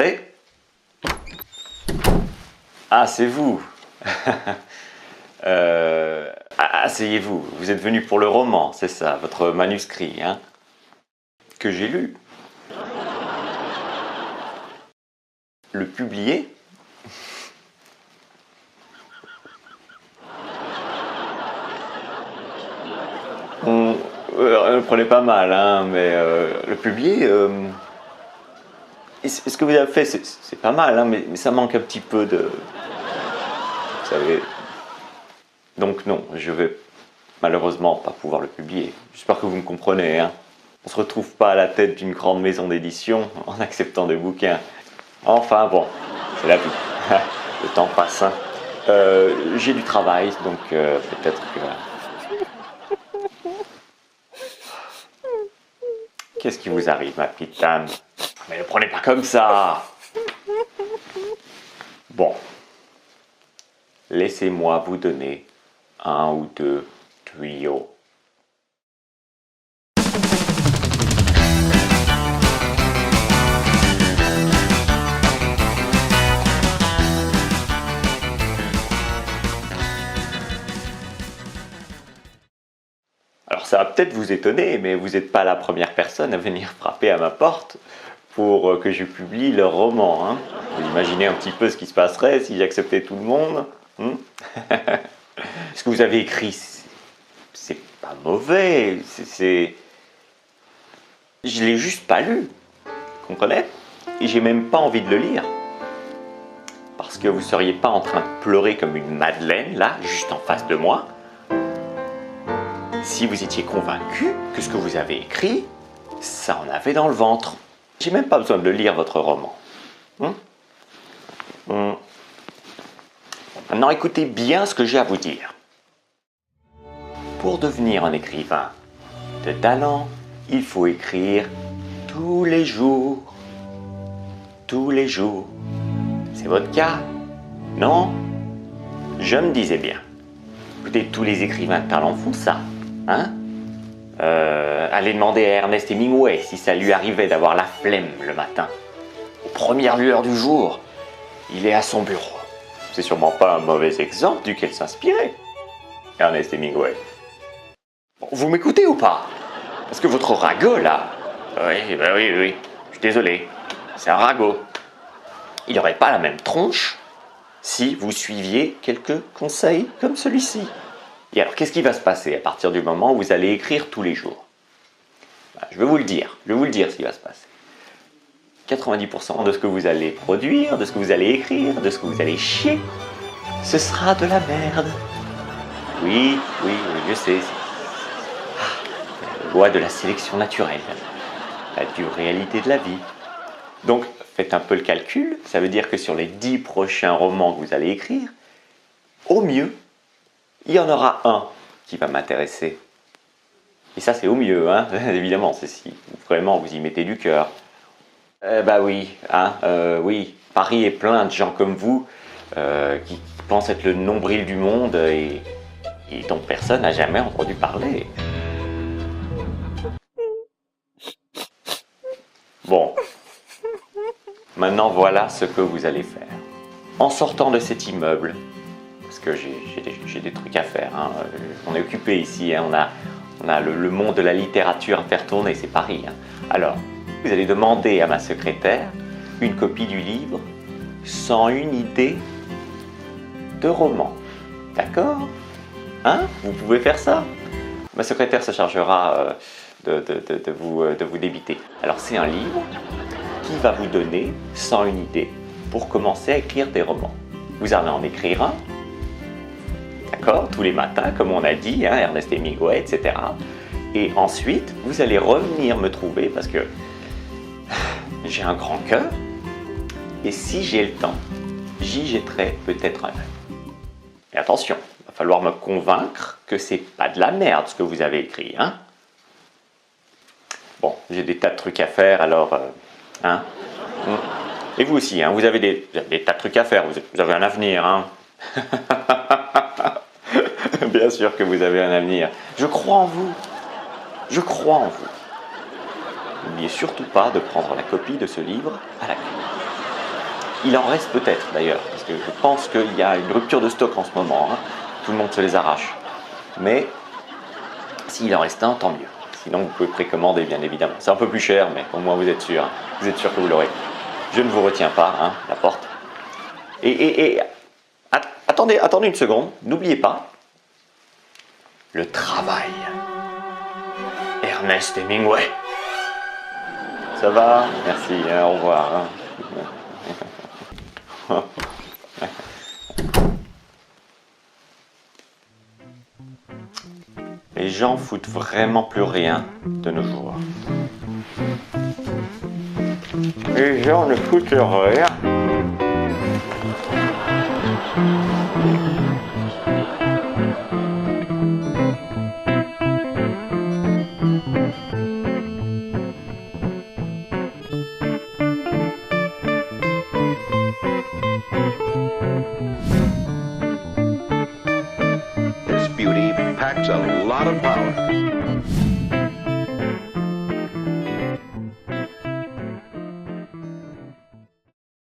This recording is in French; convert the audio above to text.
Entrez. Ah, c'est vous. Asseyez-vous. Vous êtes venu pour le roman, c'est ça, votre manuscrit, hein, que j'ai lu. Le publier? Ne prenez pas mal, hein, mais le publier, ce que vous avez fait, c'est pas mal, hein, mais ça manque un petit peu de... Vous savez... Donc non, je vais malheureusement pas pouvoir le publier. J'espère que vous me comprenez, hein. On se retrouve pas à la tête d'une grande maison d'édition en acceptant des bouquins. Enfin bon, c'est la vie. Le temps passe, hein. J'ai du travail, donc peut-être que... Qu'est-ce qui vous arrive, ma petite dame? Mais ne prenez pas comme ça. Bon. Laissez-moi vous donner un ou deux tuyaux. Alors ça va peut-être vous étonner, mais vous n'êtes pas la première personne à venir frapper à ma porte pour que je publie leur roman. Hein. Vous imaginez un petit peu ce qui se passerait si j'acceptais tout le monde, hein. Ce que vous avez écrit, c'est pas mauvais, Je l'ai juste pas lu, vous comprenez? Et j'ai même pas envie de le lire. Parce que vous seriez pas en train de pleurer comme une madeleine, là, juste en face de moi, si vous étiez convaincu que ce que vous avez écrit, ça en avait dans le ventre. J'ai même pas besoin de le lire, votre roman. Maintenant, écoutez bien ce que j'ai à vous dire. Pour devenir un écrivain de talent, il faut écrire tous les jours. Tous les jours. C'est votre cas? Non? Je me disais bien. Écoutez, tous les écrivains de talent font ça. Hein? Allez demander à Ernest Hemingway si ça lui arrivait d'avoir la flemme le matin. Aux premières lueurs du jour, il est à son bureau. C'est sûrement pas un mauvais exemple duquel s'inspirer, Ernest Hemingway. Bon, vous m'écoutez ou pas? Parce que votre ragot là... Oui, je suis désolé. C'est un ragot. Il n'aurait pas la même tronche si vous suiviez quelques conseils comme celui-ci. Et alors, qu'est-ce qui va se passer à partir du moment où vous allez écrire tous les jours? Je vais vous le dire ce qui va se passer. 90% de ce que vous allez produire, de ce que vous allez écrire, de ce que vous allez chier, ce sera de la merde. Oui, je sais. La loi de la sélection naturelle, la dure réalité de la vie. Donc, faites un peu le calcul, ça veut dire que sur les 10 prochains romans que vous allez écrire, au mieux, il y en aura un qui va m'intéresser. Et ça, c'est au mieux, hein, évidemment, c'est si vraiment vous y mettez du cœur. Oui, hein, oui, Paris est plein de gens comme vous qui pensent être le nombril du monde et dont personne n'a jamais entendu parler. Bon, maintenant voilà ce que vous allez faire. En sortant de cet immeuble, parce que j'ai des trucs à faire, hein, on est occupé ici, hein, on a le monde de la littérature à faire tourner, c'est Paris. Hein. Alors, vous allez demander à ma secrétaire une copie du livre sans une idée de roman. D'accord? Hein? Vous pouvez faire ça? Ma secrétaire se chargera de vous débiter. Alors, c'est un livre qui va vous donner, sans une idée, pour commencer à écrire des romans. Vous allez en écrire un, d'accord, tous les matins, comme on a dit, hein, Ernest Hemingway, etc. Et ensuite, vous allez revenir me trouver parce que j'ai un grand cœur. Et si j'ai le temps, j'y jetterai peut-être un œil. Et attention, il va falloir me convaincre que c'est pas de la merde ce que vous avez écrit, hein. Bon, j'ai des tas de trucs à faire, alors, hein. Et vous aussi, hein, vous avez des tas de trucs à faire, vous avez un avenir, hein. Bien sûr que vous avez un avenir. Je crois en vous. Je crois en vous. N'oubliez surtout pas de prendre la copie de ce livre à la clé. Il en reste peut-être d'ailleurs, parce que je pense qu'il y a une rupture de stock en ce moment. Hein. Tout le monde se les arrache. Mais s'il en reste un, tant mieux. Sinon, vous pouvez précommander, bien évidemment. C'est un peu plus cher, mais au moins vous êtes sûr. Hein. Vous êtes sûr que vous l'aurez. Je ne vous retiens pas, hein, la porte. Attendez une seconde. N'oubliez pas le travail. Ernest Hemingway. Ça va? Merci, hein, au revoir. Hein. Les gens foutent vraiment plus rien de nos jours. Les gens ne foutent rien. This beauty packs a lot of power.